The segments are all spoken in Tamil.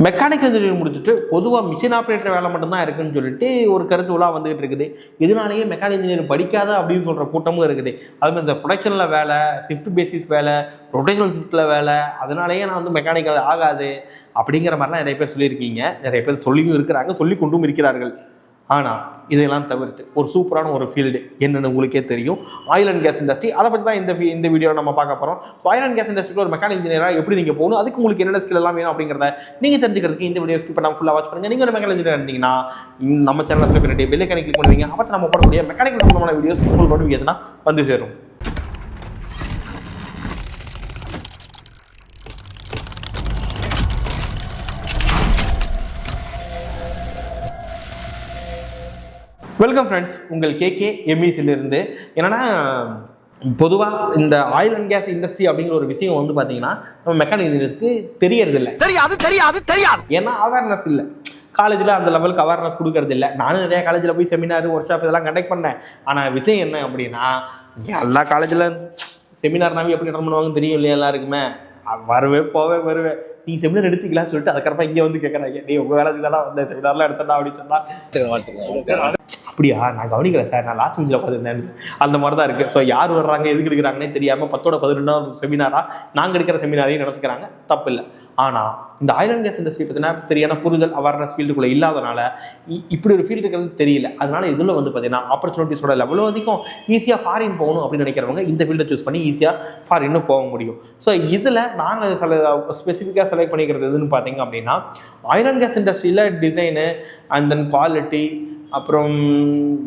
மெக்கானிக்கல் இன்ஜினியரிங் முடிச்சுட்டு பொதுவாக மிஷின் ஆப்ரேட்டர் வேலை மட்டும்தான் இருக்குன்னு சொல்லிட்டு ஒரு கருத்து உலா வந்துகிட்டு இருக்குது. இதனாலேயே மெக்கானிக்கல் இன்ஜினியரிங் படிக்காத அப்படின்னு சொல்கிற கூட்டமும் இருக்குது. அதுமாதிரி இந்த ப்ரொடக்ஷனில் வேலை, ஷிஃப்ட் பேசிஸ் வேலை, ரொட்டேஷனல் ஷிஃப்ட்டில் வேலை, அதனாலேயே நான் வந்து மெக்கானிக்கல் ஆகாது அப்படிங்கிற மாதிரிலாம் நிறைய பேர் சொல்லியிருக்கீங்க. நிறைய பேர் சொல்லியும் இருக்கிறாங்க, சொல்லி கொண்டும் இருக்கிறார்கள். ஆனால் இதெல்லாம் தவிர்த்து ஒரு சூப்பரான ஒரு ஃபீல்டு என்னென்னு உங்களுக்கே தெரியும், ஆயில் அண்ட் கேஸ் இண்டஸ்ட்ரி. அதை பற்றி தான் இந்த வீடியோவில் நம்ம பார்க்க போகிறோம். ஸோ ஆயில் அண்ட் கேஸ் இண்டஸ்ட்ரியில் ஒரு மெக்கானிக் இன்ஜினியராக எப்படி நீங்கள் போகணும், அதுக்கு உங்களுக்கு என்னென்ன ஸ்கில் எல்லாம் வேணும் அப்படிங்கிறத நீங்கள் தெரிஞ்சுக்கிறதுக்கு இந்த வீடியோ ஸ்கிப் பண்ணாமல் ஃபுல்லாக வாட்ச் பண்ணுங்கள். நீங்கள் ஒரு மெக்கானிக் இன்ஜினியர் இருந்தீங்கன்னா நம்ம சேனலில் ஸ்கிப் பண்ணிட்டு பெல் ஐகானை கிளிக் பண்ணுவீங்க. அப்போ நம்ம போடக்கூடிய மெக்கானிக்கல் சம்பந்தமான வீடியோஸ் உங்களுக்கு நோட்டிஃபிகேஷனாக வந்து சேரும். வெல்கம் ஃப்ரெண்ட்ஸ், உங்கள் கேகே எம்இசிலிருந்து. என்னன்னா, பொதுவாக இந்த ஆயில் அண்ட் கேஸ் இண்டஸ்ட்ரி அப்படிங்கிற ஒரு விஷயம் வந்து பார்த்தீங்கன்னா நம்ம மெக்கானிக் இன்ஜினியருக்கு தெரியறதில்லை. தெரியாது ஏன்னா அவேர்னஸ் இல்லை. காலேஜில் அந்த லெவலுக்கு அவேர்னஸ் கொடுக்கறது இல்லை. நானும் நிறைய காலேஜில் போய் செமினார், ஒர்க் ஷாப் இதெல்லாம் கண்டக்ட் பண்ணேன். ஆனால் விஷயம் என்ன அப்படின்னா, எல்லா காலேஜில் செமினார்னாவே எப்படி ரன் பண்ணுவாங்கன்னு தெரியும் இல்லையா எல்லாருக்குமே. வருவேன் நீ செமினார் எடுத்துக்கலாம்னு சொல்லிட்டு அதுக்கப்புறமா இங்கே வந்து கேட்குறாங்க, நீ உங்கள் வேலை தானே வந்த செமினார்லாம் எடுத்தா அப்படின்னு சொன்னா, அப்படியா நான் கவனிக்கல சார், நான் லாஸ்ட் மிஞ்சில் பார்த்துருந்தேன். அந்த மாதிரி தான் இருக்குது. ஸோ யார் வர்றாங்க எதுக்கு எடுக்கிறாங்கன்னே தெரியாமல் 10ஓட 12வது செமினாராக நாங்கள் எடுக்கிற செமினாரையும் நினச்சிக்கிறாங்க. தப்பு இல்லை. ஆனால் இந்த ஆயில் அண்ட் கேஸ் இண்டஸ்ட்ரி பார்த்தீங்கன்னா சரியான புரிதல், அவேர்னஸ் ஃபீல்டுக்குள்ளே இல்லாதனால இப்படி ஒரு ஃபீல்டு இருக்கிறது தெரியல. அதனால இதில் வந்து பார்த்தீங்கன்னா ஆப்பர்ச்சுனிட்டிஸோட லெவலும் அதிகம். ஈஸியாக ஃபாரின் போகணும் அப்படின்னு நினைக்கிறவங்க இந்த ஃபீல்டை சூஸ் பண்ணி ஈஸியாக ஃபாரினும் போக முடியும். ஸோ இதில் நாங்கள் ஸ்பெசிஃபிக்காக செலக்ட் பண்ணிக்கிறது எதுன்னு பார்த்தீங்க அப்படின்னா, ஆயில் அண்ட் கேஸ் இண்டஸ்ட்ரியில் டிசைனு அண்ட் தென் குவாலிட்டி, அப்புறம்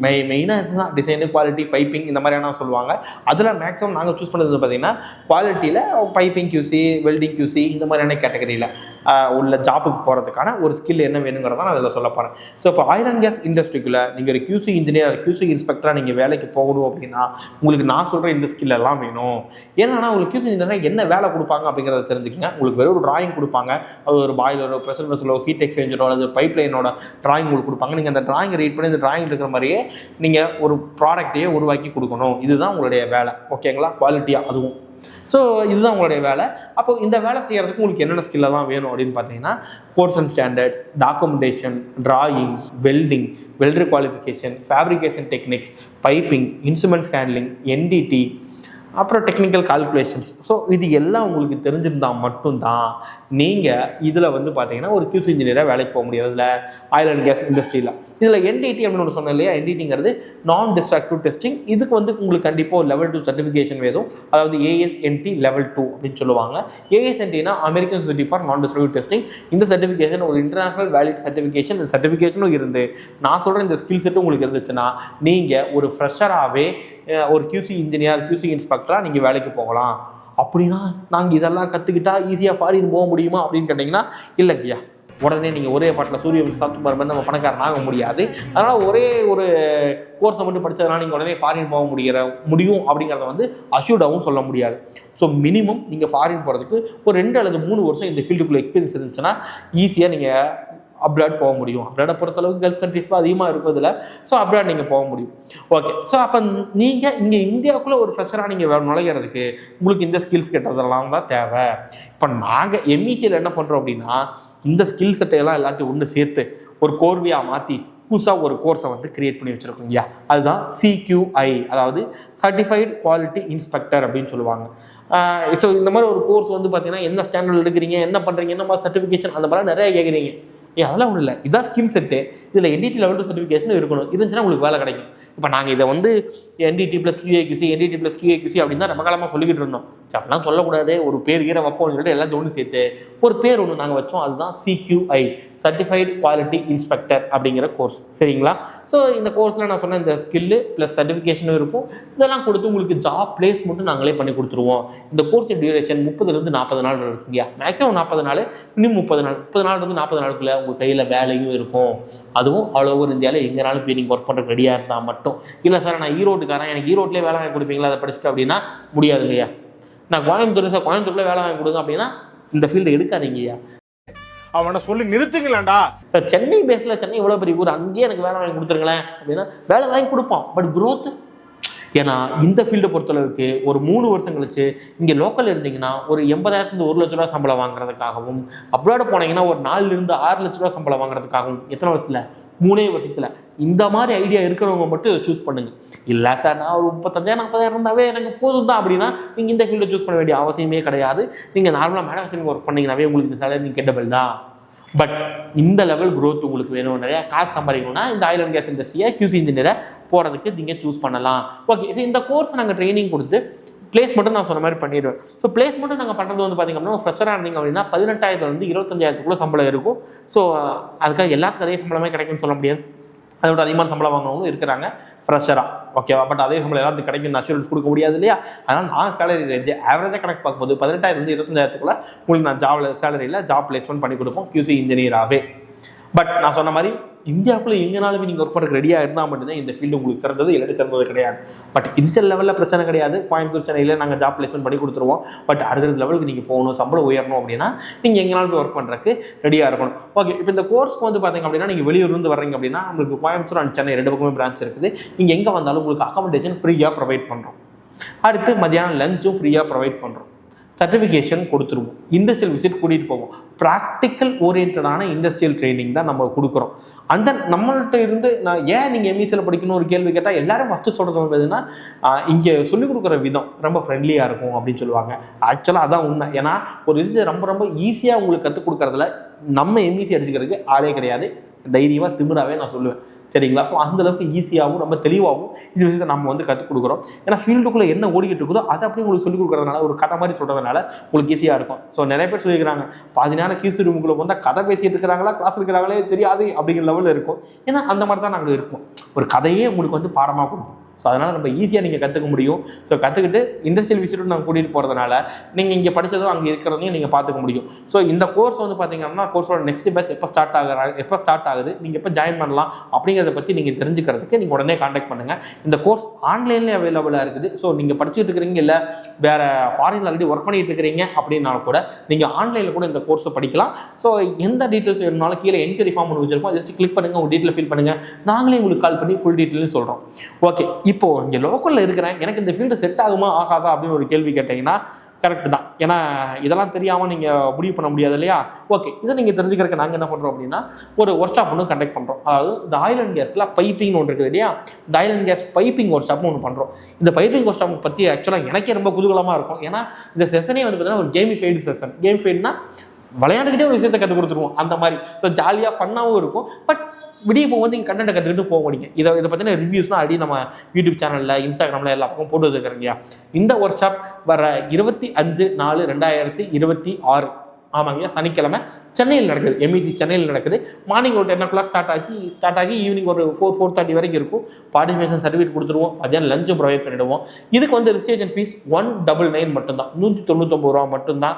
மெயினாக இதுதான் டிசைனு, குவாலிட்டி, பைப்பிங் இந்த மாதிரியான சொல்லுவாங்க. அதில் மேக்ஸிமம் நாங்கள் சூஸ் பண்ணுறது பார்த்தீங்கன்னா குவாலிட்டியில் பைப்பிங் கியூசி, வெல்டிங் கியூசி இந்த மாதிரியான கேட்டகரியில் உள்ள ஜாப்புக்கு போகிறதுக்கான ஒரு ஸ்கில் என்ன வேணுங்கிறத நான் அதில் சொல்ல போகிறேன். ஸோ இப்போ ஆயில் அண்ட் கேஸ் இண்டஸ்ட்ரிக்குள்ளே நீங்கள் ஒரு கியூசி இன்ஜினியர், கியூசி இன்ஸ்பெக்டராக நீங்கள் வேலைக்கு போகணும் அப்படின்னா உங்களுக்கு நான் சொல்கிற இந்த ஸ்கில் எல்லாம் வேணும். ஏன்னா உங்களுக்கு கியூசி இன்ஜினியராக என்ன வேலை கொடுப்பாங்க அப்படிங்கிறத தெரிஞ்சுக்கங்க. உங்களுக்கு வெறும் ஒரு டிராயிங் கொடுப்பாங்க, அது ஒரு பாய்லரோ, ப்ரெஷர் வெசலோ, ஹீட் எக்ஸ்சேஞ்சரோ அல்லது பைப் லைனோட டிராயிங் உங்களுக்கு கொடுப்பாங்க. நீங்கள் அந்த டிராயிங் ரீட் பண்ணி இந்த டிராயிங் இருக்கிற மாதிரியே நீங்கள் ஒரு ப்ராடக்டையே உருவாக்கி கொடுக்கணும். இதுதான் உங்களுடைய வேலை. ஓகேங்களா? குவாலிட்டியாக அதுவும். ஸோ இதுதான் உங்களுடைய வேலை. அப்போ இந்த வேலை செய்கிறதுக்கு உங்களுக்கு என்னென்ன ஸ்கில்லாம் வேணும் அப்படின்னு பார்த்தீங்கன்னா, course and standards, documentation, drawing, welding, welder qualification, fabrication techniques, piping, instruments handling, entity, அப்புறம் டெக்னிக்கல் கால்குலேஷன்ஸ். ஸோ இது எல்லாம் உங்களுக்கு தெரிஞ்சிருந்தால் மட்டும்தான் நீங்கள் இதில் வந்து பார்த்தீங்கன்னா ஒரு கியூசி இன்ஜினியராக வேலைக்கு போக முடியாது இதில் ஆயில் அண்ட் கேஸ் இண்டஸ்ட்ரியில். இதில் என்டிடி அப்படின்னு ஒன்று சொன்னேன் இல்லையா, என்டிடிங்கிறது நான் டிஸ்ட்ரக்டிவ் டெஸ்டிங். இதுக்கு வந்து உங்களுக்கு கண்டிப்பாக ஒரு லெவல் 2 சர்டிஃபிகேஷன் வேணும். அதாவது ஏஎஸ்என்டி லெவல் 2 அப்படின்னு சொல்லுவாங்க. ஏஎஸ்என்டினா அமெரிக்கன் சொசைட்டி ஃபார் நான் டிஸ்ட்ரக்டிவ் டெஸ்டிங். இந்த சர்டிஃபிகேஷன் ஒரு இன்டர்நேஷனல் வேலிட் சர்டிஃபிகேஷன். இந்த சர்டிஃபிகேஷனும் இருந்து நான் சொல்கிற இந்த ஸ்கில் செட்டும் உங்களுக்கு இருந்துச்சுன்னா நீங்கள் ஒரு ஃப்ரெஷராகவே ஒரு கியூசி இன்ஜினியர், கியூசி இன்ஸ்பெக்டராக நீங்கள் வேலைக்கு போகலாம். அப்படின்னா நாங்கள் இதெல்லாம் கற்றுக்கிட்டா ஈஸியாக ஃபாரின் போக முடியுமா அப்படின்னு கேட்டிங்கன்னா இல்லைங்கய்யா. உடனே நீங்கள் ஒரே பாட்டில் சூரிய சாப்பிட்டு போகிற மாதிரி நம்ம பணக்காரன் ஆக முடியாது. அதனால் ஒரே ஒரு கோர்ஸை மட்டும் படித்ததுனால நீங்கள் உடனே ஃபாரின் போக முடியும் அப்படிங்கிறத வந்து அஷ்யூர்டாகவும் சொல்ல முடியாது. ஸோ மினிமம் நீங்கள் ஃபாரின் போகிறதுக்கு ஒரு 2 அல்லது 3 வருஷம் இந்த ஃபீல்டுக்குள்ளே எக்ஸ்பீரியன்ஸ் இருந்துச்சுன்னா ஈஸியாக நீங்கள் அப்ராட் போக முடியும். அப்ராடை பொறுத்தளவுக்கு கல்ஃப் கண்ட்ரிஸ் தான் அதிகமாக இருக்கிறதுல. ஸோ அப்ராட் நீங்கள் போக முடியும். ஓகே. ஸோ அப்போ நீங்கள் இங்கே இந்தியாவுக்குள்ளே ஒரு ஃப்ரெஷராக நீங்கள் நுழைகிறதுக்கு உங்களுக்கு இந்த ஸ்கில்ஸ் கேட்டதெல்லாம் தான் தேவை. இப்போ நாங்கள் எம்இசியில் என்ன பண்ணுறோம் அப்படின்னா, இந்த ஸ்கில் செட்டையெல்லாம் எல்லாத்தையும் ஒன்று சேர்த்து ஒரு கோர்வையாக மாற்றி புதுசாக ஒரு கோர்ஸை வந்து கிரியேட் பண்ணி வச்சுருக்கோம். ஐயா அதுதான் CQI, அதாவது சர்டிஃபைடு குவாலிட்டி இன்ஸ்பெக்டர் அப்படின்னு சொல்லுவாங்க. ஸோ இந்த மாதிரி ஒரு கோர்ஸ் வந்து பார்த்தீங்கன்னா என்ன ஸ்டாண்டர்ட் எடுக்கிறீங்க, என்ன பண்ணுறீங்க, என்ன மாதிரி சர்டிஃபிகேஷன், அந்த மாதிரிலாம் நிறைய கேட்குறீங்க. அதெல்லாம் ஒன்றும் இல்லை. இதுதான் ஸ்கில் செட்டு. இதில் என்டிடி லெவல் 2 சர்டிஃபிகேஷன் இருக்கணும். இருந்துச்சுன்னா உங்களுக்கு வேலை கிடைக்கும். இப்போ நாங்கள் இதை வந்து entity plus QAQC, entity plus QAQC அப்படின்னு தான் ரொம்ப காலமாக சொல்லிக்கிட்டு இருந்தோம். அப்படிலாம் சொல்லக்கூடாது, ஒரு பேர் கீரை வைப்போம்னு சொல்லிட்டு எல்லாத்தையும் ஒன்று சேர்த்து ஒரு பேர் ஒன்று நாங்கள் வச்சோம். அதுதான் CQI, சர்டிஃபைடு குவாலிட்டி இன்ஸ்பெக்டர் அப்படிங்கிற கோர்ஸ். சரிங்களா? ஸோ இந்த கோர்ஸில் நான் சொன்ன இந்த ஸ்கில்லு ப்ளஸ் சர்டிஃபிகேஷனும் இருக்கும். இதெல்லாம் கொடுத்து உங்களுக்கு ஜாப் பிளேஸ்மெண்ட்டும் நாங்களே பண்ணி கொடுத்துருவோம். இந்த கோர்ஸ் டியூரேஷன் 30 to 40 நாள் இருக்குங்க. மேக்ஸிமம் 40 நாள், இன்னும் 30 நாள், 30 நாள்லேருந்து 40 நாளுக்குள்ளே உங்கள் கையில் வேலையும் இருக்கும். அதுவும் ஆல் ஓவர் இந்தியாவில் எங்கேனாலும் போய் நீங்கள் ஒர்க் பண்ணுறதுக்கு ரெடியாக இருந்தால் மட்டும். இல்லை சார் நான் ஈரோட்டுக்காரன், எனக்கு ஈரோட்டிலே வேலை வாங்கி கொடுப்பீங்களா அதை படிச்சுட்டு அப்படின்னா முடியாது இல்லையா. நான் கோயம்புத்தூர் சார், கோயம்புத்தூரில் வேலை வாங்கி கொடுங்க அப்படின்னா இந்த ஃபீல்டு எடுக்காதீங்கய்யா. அவனை சொல்லி நிறுத்துங்களேன்டா சார். சென்னை பேஸில், சென்னை இவ்வளோ பெரிய ஊர், அங்கேயே எனக்கு வேலை வாங்கி கொடுத்துருங்களேன் அப்படின்னா வேலை வாங்கி கொடுப்போம். பட் க்ரோத்து ஏன்னா இந்த ஃபீல்டை பொறுத்தளவுக்கு ஒரு 3 வருஷம் கழிச்சு இங்கே லோக்கல் இருந்தீங்கன்னா ஒரு 80,000 1 லட்ச ரூபா சம்பளம் வாங்குறதுக்காகவும், அப்ராட் போனீங்கன்னா ஒரு 4 6 லட்ச ரூபா சம்பளம் வாங்குறதுக்காகவும், எத்தனை வருஷத்துல 3 வருஷத்துல இந்த மாதிரி ஐடியா இருக்கிறவங்க மட்டும் இதை சூஸ் பண்ணுங்க. இல்லை சார் நான் ஒரு 35,000 40,000 இருந்தாவே எனக்கு போதும் தான் அப்படின்னா நீங்கள் இந்த ஃபீல்டை சூஸ் பண்ண வேண்டிய அவசியமே கிடையாது. நீங்கள் நார்மலாக மேனுஃபேக்சரிங் ஒர்க் பண்ணீங்கன்னாவே உங்களுக்கு இந்த சேலரி கெட்டபிள் தான். பட் இந்த லெவல் க்ரோத் உங்களுக்கு வேணும், நிறையா காசு சம்பாதிக்கணும்னா இந்த ஆயில் அண்ட் கேஸ் இண்டஸ்ட்ரியை QC இன்ஜினியரை போகிறதுக்கு நீங்கள் சூஸ் பண்ணலாம். ஓகே, ஸோ இந்த கோர்ஸ் நாங்கள் ட்ரைனிங் கொடுத்து பிளேஸ்மெண்ட்டும் நான் சொன்ன மாதிரி பண்ணிடுவேன். ஸோ பிளேஸ்மெண்ட்டும் நாங்கள் பண்ணுறது வந்து பார்த்திங்க அப்படின்னா ஃப்ரெஷராக இருந்தீங்க அப்படின்னா 18,000 25,000 சம்பளம் இருக்கும். ஸோ அதுக்காக எல்லாத்துக்கும் அதே சம்பளமே கிடைக்கும்னு சொல்ல முடியாது. அதோட அதிகமான சம்பளம் வாங்குறவங்க இருக்கிறாங்க ஃப்ரெஷராக, ஓகேவா. பட் அதே சம்பளம் எல்லாத்துக்கும் கிடைக்கும் அஷூரன்ஸ் கொடுக்க முடியாது இல்லையா. அதனால் நான் சேலரி ரேஞ்சு ஆவரேஜாக கணக்கு பார்க்கும்போது 18,000 25,000 உங்களுக்கு நான் சேலரியில் ஜாப் பிளேஸ்மெண்ட் பண்ணி கொடுப்போம் QC இன்ஜினியராகவே. பட் நான் சொன்ன மாதிரி இந்தியாவுக்குள்ள எங்கேனாலுமே நீங்கள் ஒர்க் பண்ணுறதுக்கு ரெடியாக இருந்தால் மட்டும்தான் இந்த ஃபீல்டு உங்களுக்கு சிறந்தது, இல்லாட்டி சிறந்தது கிடையாது. பட் இனிஷியல் லெவலில் பிரச்சனை கிடையாது. கோயம்புத்தூர் சென்னையில் நாங்கள் ஜாப் பிளேஸ்மெண்ட் பண்ணி கொடுத்துருவோம். பட் அடுத்த லெவலுக்கு நீங்கள் போகணும், சம்பளம் உயரணும் அப்படின்னா நீங்கள் எங்கேனாலும் போய் ஒர்க் பண்ணுறதுக்கு ரெடியாக இருக்கணும். ஓகே, இப்போ இந்த கோர்ஸ்க்கு வந்து பார்த்தீங்க அப்படின்னா நீங்கள் வெளியூர்லேருந்து வர்றீங்க அப்படின்னா உங்களுக்கு கோயம்புத்தூர் அண்ட் சென்னை 2 பக்கமே பிரான்ச் இருக்குது. நீங்கள் எங்கே வந்தாலும் உங்களுக்கு அகாமடேஷன் ஃப்ரீயாக ப்ரொவைட் பண்ணுறோம். அடுத்து மத்தியானம் லஞ்சும் ஃப்ரீயாக ப்ரொவைட் பண்ணுறோம். சர்டிஃபிகேஷன் கொடுத்துருவோம். இண்டஸ்ட்ரியல் விசிட் கூட்டிகிட்டு போவோம். ப்ராக்டிக்கல் ஓரியன்டான இண்டஸ்ட்ரியல் ட்ரைனிங் தான் நம்ம கொடுக்குறோம். அந்த நம்மள்கிட்ட இருந்து நான் ஏன் நீங்கள் எம்இசியில் படிக்கணும் ஒரு கேள்வி கேட்டால் எல்லாரும் ஃபஸ்ட்டு சொல்கிறது எதுனா இங்கே சொல்லிக் கொடுக்குற விதம் ரொம்ப ஃப்ரெண்ட்லியாக இருக்கும் அப்படின்னு சொல்லுவாங்க. ஆக்சுவலாக அதான் உண்மை. ஏன்னா ஒரு விஷயத்தை ரொம்ப ரொம்ப ஈஸியாக உங்களுக்கு கற்றுக் கொடுக்குறதுல நம்ம எம்இசி அடிச்சுக்கிறதுக்கு ஆளே கிடையாது. தைரியமாக திமிராவே நான் சொல்லுவேன், சரிங்களா. ஸோ அந்தளவுக்கு ஈஸியாகவும் ரொம்ப தெளிவாகவும் இந்த விஷயத்தை நம்ம வந்து கற்றுக் கொடுக்குறோம். ஏன்னா ஃபீல்டுக்குள்ளே என்ன ஓடிக்கிட்டு இருக்குதோ அதை அப்படியே உங்களுக்கு சொல்லிக் கொடுக்குறதுனால ஒரு கதை மாதிரி சொல்கிறதுனால உங்களுக்கு ஈஸியாக இருக்கும். ஸோ நிறைய பேர் சொல்லியிருக்கிறாங்க பாதி நேரம் QC ரூமுக்குள்ளே வந்தால் கதை பேசிட்டு இருக்கிறாங்களா கிளாஸ் இருக்கிறாங்களே தெரியாது அப்படிங்கிற லெவலில் இருக்கும். ஏன்னா அந்த மாதிரி தான் நாங்கள் இருக்கோம். ஒரு கதையே உங்களுக்கு வந்து பாடமாக கொடுக்கும். ஸோ அதனால் ரொம்ப ஈஸியாக நீங்கள் கற்றுக்க முடியும். ஸோ கற்றுக்கிட்டு இண்டஸ்ட்ரியல் விசிட்டும் நாங்கள் கூட்டிகிட்டு போகிறதுனால நீங்கள் இங்கே படித்ததும் அங்கே இருக்கிறதையும் நீங்கள் பார்த்துக்க முடியும். ஸோ இந்த கோர்ஸ் வந்து பார்த்தீங்கன்னா கோர்ஸோட நெக்ஸ்ட் பேட்ச் எப்போ ஸ்டார்ட் ஆகுது நீங்கள் எப்போ ஜாயின் பண்ணலாம் அப்படிங்கிறத பற்றி நீங்கள் தெரிஞ்சுக்கிறதுக்கு நீங்கள் உடனே கான்டாக்ட் பண்ணுங்கள். இந்த கோர்ஸ் ஆன்லைன்லேயே அவைலபிளாக இருக்குது. ஸோ நீங்கள் படிச்சுட்டு இருக்கிறீங்க, இல்லை வேறு ஃபாரினில் ஆல்ரெடி ஒர்க் பண்ணிட்டு இருக்கிறீங்க அப்படின்னாலும் கூட நீங்கள் ஆன்லைனில் கூட இந்த கோர்ஸை படிக்கலாம். ஸோ எந்த டீட்டெயில்ஸ் வேணும்னாலும் கீழே என்கொயரி ஃபார்ம் ஒன்று வச்சிருக்கோம், ஜஸ்ட் கிளிக் பண்ணுங்கள், உங்கள் டீட்டெயில் ஃபில் பண்ணுங்கள், நாங்களே உங்களுக்கு கால் பண்ணி ஃபுல் டீட்டெயிலும் சொல்கிறோம். ஓகே, இப்போ இங்கே லோக்கலில் இருக்கிறேன், எனக்கு இந்த ஃபீல்டு செட் ஆகுமா ஆகாதா அப்படின்னு ஒரு கேள்வி கேட்டீங்கன்னா கரெக்டு தான். ஏன்னா இதெல்லாம் தெரியாமல் நீங்கள் முடிவு பண்ண முடியாது இல்லையா. ஓகே, இதை நீங்கள் தெரிஞ்சுக்கிறதுக்கு நாங்கள் என்ன பண்ணுறோம் அப்படின்னா ஒரு ஒர்க் ஷாப் ஒன்று கண்டக்ட் பண்ணுறோம். அதாவது இந்த ஆயில் அண்ட் கேஸில் பைப்பிங் ஒன்று இருக்குது இல்லையா, இந்த oil and gas piping work ஷாப்னு ஒன்று பண்ணுறோம். இந்த பைப்பிங் ஒர்க் ஷாப் பற்றி ஆக்சுவலாக எனக்கே ரொம்ப குதூகலமாக இருக்கும். ஏன்னா இந்த செஷனே வந்து பார்த்தீங்கன்னா ஒரு கேமிஃபைடு செஷன். கேமிஃபைடுனா விளையாண்டுக்கிட்டே ஒரு விஷயத்தை கற்றுக் கொடுத்துருவோம் அந்த மாதிரி. ஸோ ஜாலியாக ஃபன்னாகவும் இருக்கும். பட் விடிய போகும்போது நீங்கள் கண்டென்ட்டை கற்றுக்கிட்டு போக முடியும். இதை பற்றின ரிவ்யூஸ்லாம் அடி நம்ம யூடியூப் சேனலில் இன்ஸ்டாகிராமில் எல்லா பக்கம் போட்டு வச்சுருக்கிறேன் இல்லையா. இந்த ஒர்க் ஷாப் வர 25/4/2026 ஆமாங்க சனிக்கிழமை சென்னையில் நடக்குது. எம்இசி சென்னையில் நடக்குது. மார்னிங் ஒரு 10 o'clock ஸ்டார்ட் ஆகி ஈவினிங் ஒரு 4-4:30 வரைக்கும் இருக்கும். பார்ட்டிசிபேஷன் சர்டிஃபிகேட் கொடுத்துருவோம். மதியானம் லஞ்சும் ப்ரொவைட் பண்ணிவிடுவோம். இதுக்கு வந்து ரிஜிஸ்ட்ரேஷன் ஃபீஸ் 199 மட்டும்தான், 199 ரூபா மட்டும்தான்.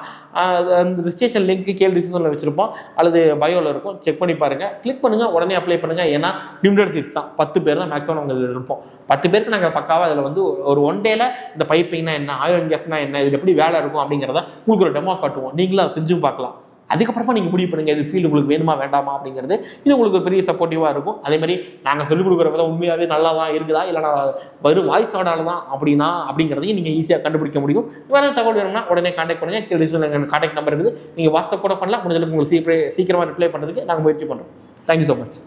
அந்த ரிஜிஸ்ட்ரேஷன் லிங்க் கீழே டிஸ்கிரிப்ஷனில் வச்சுருப்போம் அல்லது பயோவில் இருக்கும், செக் பண்ணி பாருங்கள். கிளிக் பண்ணுங்கள், உடனே அப்ளை பண்ணுங்கள். ஏன்னா லிமிடெட் சீட்ஸ் தான், 10 பேர் தான் மேக்ஸிமம் நாங்கள் இதில் இருப்போம். 10 பேருக்கு நாங்கள் பக்காவாக அதில் வந்து ஒரு 1 டேல இந்த பைப்பிங்னா என்ன, ஆயில் அண்ட் கேஸ்னா என்ன, இது எப்படி வேலை இருக்கும் அப்படிங்கிறத உங்களுக்கு ஒரு டெமோ காட்டுவோம். நீங்களும் அதை செஞ்சும் பார்க்கலாம். அதுக்கப்புறமா நீங்கள் முடிவு பண்ணுங்கள் இது ஃபீல்டு உங்களுக்கு வேணுமா வேண்டாமா அப்படிங்கிறது. இது உங்களுக்கு ஒரு பெரிய சப்போர்ட்டிவாக இருக்கும். அதேமாதிரி நாங்கள் சொல்லிக் கொடுக்குற விதம் உண்மையாகவே நல்லா தான் இருக்குதா இல்லை நான் வெறும் வாய்ஸ் ஆடால தான் அப்படிங்கிறதையும் நீங்கள் ஈஸியாக கண்டுபிடிக்க முடியும். வேறு தகவல் வேணும்னா உடனே கான்டாக்ட் பண்ணுங்கள். கான்டாக்ட் நம்பர் இருக்குது, நீங்கள் வாட்ஸ்அப் கூட பண்ணலாம். முடிஞ்சளவுக்கு உங்களுக்கு சீக்கிரமாக ரிப்ளை பண்ணுறதுக்கு நாங்கள் முயற்சி பண்ணுறோம். Thank you so much.